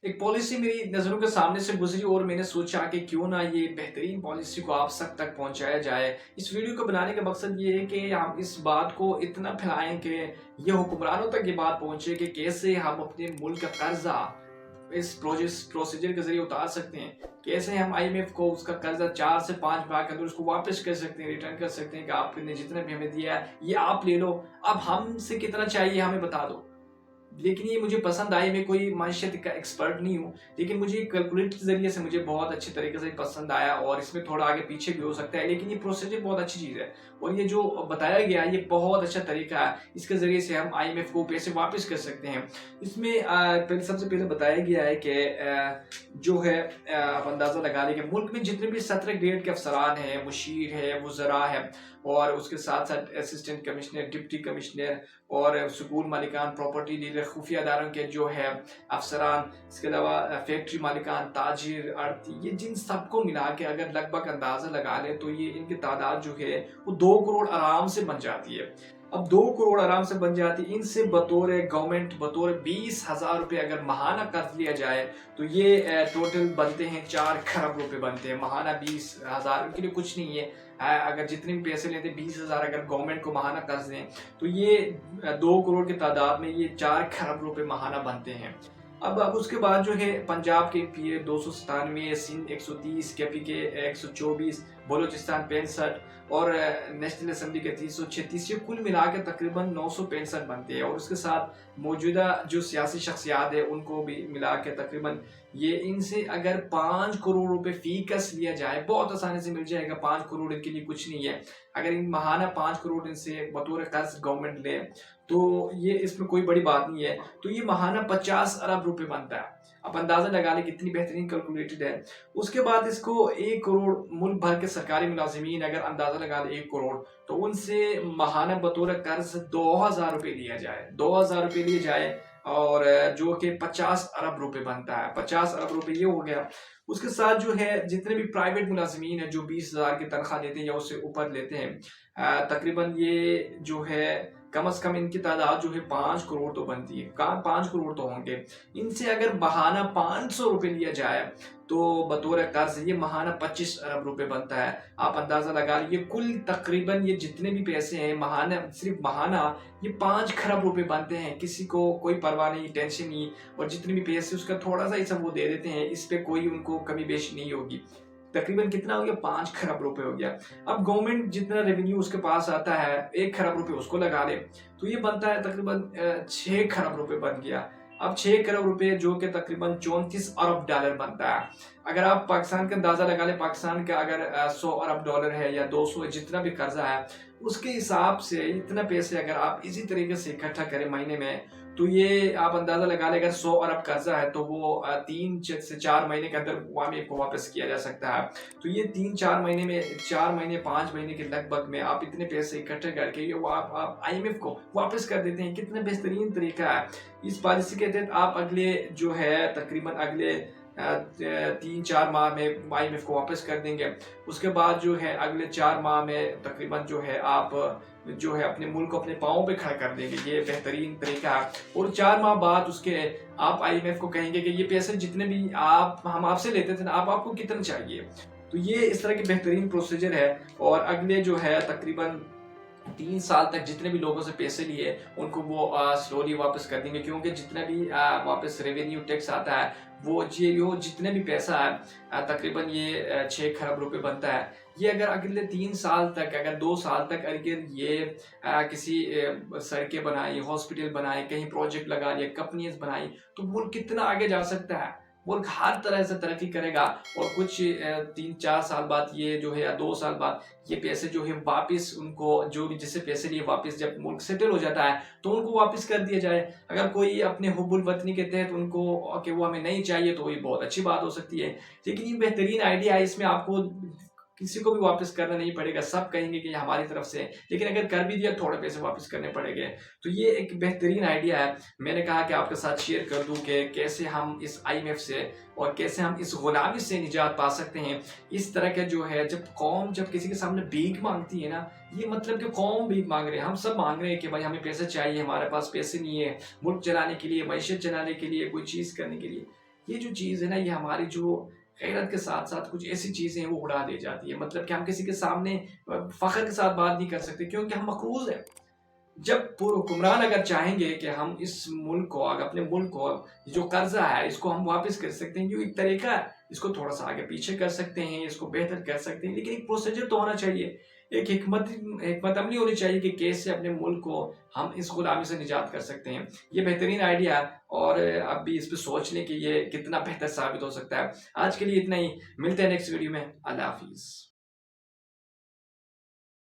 एक पॉलिसी मेरी नज़रों के सामने से गुज़री और मैंने सोचा कि क्यों ना ये बेहतरीन पॉलिसी को आप सब तक पहुँचाया जाए। इस वीडियो को बनाने का मकसद ये है कि हम इस बात को इतना फैलाएँ कि ये हुक्मरानों तक ये बात पहुँचे कि कैसे हम अपने मुल्क का कर्ज़ा इस प्रोसीजर के ज़रिए उतार सकते हैं। कैसे हम आईएमएफ को उसका कर्ज़ा 4 से 5 माह के अंदर उसको वापस कर सकते हैं, रिटर्न कर सकते हैं कि आपने जितना भी हमें दिया है, ये आप ले लो। अब हमसे कितना चाहिए हमें बता दो। लेकिन ये मुझे पसंद आई, मैं कोई माशियत का एक्सपर्ट नहीं हूँ, लेकिन मुझे कैलकुलेट के ज़रिए से मुझे बहुत अच्छे तरीके से पसंद आया और इसमें थोड़ा आगे पीछे भी हो सकता है, लेकिन ये प्रोसीजर बहुत अच्छी चीज़ है और ये जो बताया गया है, ये बहुत अच्छा तरीका है। इसके ज़रिए से हम आईएमएफ को पैसे वापस कर सकते हैं। इसमें पहले सबसे पहले बताया गया है कि जो है आप अंदाज़ा लगा लें कि मुल्क में जितने भी 17 ग्रेड के अफसरान हैं, मुशीर है, वज़रा है और उसके साथ-साथ असिस्टेंट कमिश्नर, डिप्टी कमिश्नर और स्कूल मालिकान, प्रॉपर्टी डीलर, खुफिया इदारों के जो है अफसरान, इसके अलावा फैक्ट्री मालिकान, ताजिर, आड़ती, ये जिन सबको मिला के अगर लगभग अंदाज़ा लगा लें तो ये इनकी तादाद जो है वो 2 करोड़ आराम से बन जाती है। अब 2 करोड़ आराम से बन जाती है, इनसे बतौर गवर्नमेंट बतौर 20,000 रुपये अगर महाना कर्ज लिया जाए तो ये टोटल बनते हैं 4 खरब रुपए बनते हैं। महाना 20,000 उनके लिए कुछ नहीं है। अगर जितने भी पैसे लेते हैं 20,000 अगर गवर्नमेंट को महाना कर्ज दें तो ये 2 करोड़ की तादाद में ये 4 खरब रुपए महाना बनते हैं। अब उसके बाद जो है पंजाब के पीए 297, सिंध 130, केपी के 124, बलूचिस्तान 65 और नेशनल असेंबली के 336, ये कुल मिला के तकरीबन 965 बनते हैं और उसके साथ मौजूदा जो सियासी शख्सियात है उनको भी मिला के तकरीबन ये इनसे अगर 5 करोड़ रुपए फी कस लिया जाए बहुत आसानी से मिल जाएगा। 5 करोड़ इनके लिए कुछ नहीं है। अगर इन महाना 5 करोड़ इनसे बतौर कर्ज गवर्नमेंट ले तो ये इसमें कोई बड़ी बात नहीं है, तो ये महाना 50 अरब रुपए बनता है। आप अंदाजा लगा लें कितनी बेहतरीन कैलकुलेटेड है। उसके बाद इसको 1 करोड़ मुल्क भर के सरकारी मुलाजिमीन अगर अंदाजा लगा लें 1 करोड़, तो उनसे महाना बतौर कर्ज 2,000 रुपये लिया जाए, 2,000 रुपये लिए जाए और जो कि 50 अरब रुपए बनता है। 50 अरब रुपए ये हो गया। उसके साथ जो है जितने भी प्राइवेट मुलाजिमीन है जो 20,000 की तनख्वाह लेते हैं या उससे ऊपर लेते हैं, तकरीबन ये जो है कम से कम इनकी तादाद जो है 5 करोड़ तो बनती है। 5 करोड़ तो होंगे। इनसे अगर बहाना 500 रुपये लिया जाए तो बतौर कर्ज ये महाना 25 अरब रुपए बनता है। आप अंदाजा लगा लीजिए कुल तकरीबन ये जितने भी पैसे हैं महाना, सिर्फ महाना ये 5 खरब रुपए बनते हैं। किसी को कोई परवाह नहीं, टेंशन नहीं और जितने भी पैसे उसका थोड़ा सा ही सब वो दे देते हैं, इस पे कोई उनको कमी बेशी नहीं होगी। तकरीबन कितना हो गया? 5 खरब रुपए हो गया। अब गवर्नमेंट जितना रेवेन्यू उसके पास आता है 1 खरब रुपए उसको लगा ले तो ये बनता है तकरीबन 6 खरब रुपए बन गया। अब 6 खरब रुपए जो कि तकरीबन 34 अरब डॉलर बनता है। अगर आप पाकिस्तान का अंदाजा लगा ले, पाकिस्तान का अगर 100 अरब डॉलर है या 200 जितना भी कर्जा है उसके हिसाब से इतना पैसे अगर आप इसी तरीके से इकट्ठा करें महीने में तो ये आप अंदाजा लगा ले अगर 100 अरब कर्जा है तो वो 3 से 4 महीने के अंदर वामी को वापस किया जा सकता है। तो ये 3-4 महीने में 4 महीने 5 महीने के लगभग में आप इतने पैसे इकट्ठे करके ये आप आईएमएफ को वापस कर देते हैं। कितना बेहतरीन तरीका है। इस पॉलिसी के तहत आप अगले जो है तकरीबन अगले 3-4 माह में आईएमएफ को वापस कर देंगे। उसके बाद जो है अगले 4 माह में तकरीबन जो है आप जो है अपने मुल्क को अपने पाँव पे खड़ा कर देंगे। ये बेहतरीन तरीका है और 4 माह बाद उसके आप आईएमएफ को कहेंगे कि ये पैसे जितने भी हम आपसे लेते थे ना, आपको कितना चाहिए। तो ये इस तरह की बेहतरीन प्रोसीजर है और अगले जो है तकरीबन 3 साल तक जितने भी लोगों से पैसे लिए उनको वो स्लोली वापस कर देंगे, क्योंकि जितना भी वापस रेवेन्यू टैक्स आता है वो जितने भी पैसा है तकरीबन ये 6 खरब रुपए बनता है। ये अगर अगले 3 साल तक अगर 2 साल तक अगर ये किसी सड़कें बनाई, हॉस्पिटल बनाए, कहीं प्रोजेक्ट लगा लिए, कंपनीज बनाई तो मुल्क कितना आगे जा सकता है। मुल्क हर तरह से तरक्की करेगा और कुछ 3-4 साल बाद ये जो है या 2 साल बाद ये पैसे जो है वापस उनको जो भी जिससे पैसे लिए वापस जब मुल्क सेटल हो जाता है तो उनको वापस कर दिया जाए। अगर कोई अपने हुब्बुल वतनी के तहत उनको कि वो हमें नहीं चाहिए तो ये बहुत अच्छी बात हो सकती है। लेकिन ये बेहतरीन आइडिया है, इसमें आपको किसी को भी वापस करना नहीं पड़ेगा। सब कहेंगे कि ये हमारी तरफ से, लेकिन अगर कर भी दिया थोड़े पैसे वापस करने पड़ेंगे। तो ये एक बेहतरीन आइडिया है। मैंने कहा कि आपके साथ शेयर कर दूं कि कैसे हम इस आईएमएफ से और कैसे हम इस गुलामी से निजात पा सकते हैं। इस तरह का जो है जब किसी के सामने भीख मांगती है ना, ये मतलब कि कौम भीख मांग रहे हैं, हम सब मांग रहे हैं कि भाई हमें पैसे चाहिए, हमारे पास पैसे नहीं है मुल्क चलाने के लिए, मईशत चलाने के लिए, कोई चीज़ करने के लिए। ये जो चीज़ है ना, ये हमारी जो गैरत के साथ-साथ कुछ ऐसी चीज़ें हैं वो उड़ा ले जाती है। मतलब कि हम किसी के सामने फ़ख्र के साथ बात नहीं कर सकते क्योंकि हम मक़रूज़ हैं। जब पूर्व हुक्मरान अगर चाहेंगे कि हम इस मुल्क को, अगर अपने मुल्क को जो कर्जा है इसको हम वापस कर सकते हैं, जो एक तरीका है इसको थोड़ा सा आगे पीछे कर सकते हैं, इसको बेहतर कर सकते हैं, लेकिन एक प्रोसीजर तो होना चाहिए। एक हिकमत अमली होनी चाहिए कि कैसे अपने मुल्क को हम इस गुलामी से निजात कर सकते हैं। ये बेहतरीन आइडिया है और अब भी इस पे सोच लें कि ये कितना बेहतर साबित हो सकता है। आज के लिए इतना ही, मिलते हैं नेक्स्ट वीडियो में। अल्लाह हाफिज़।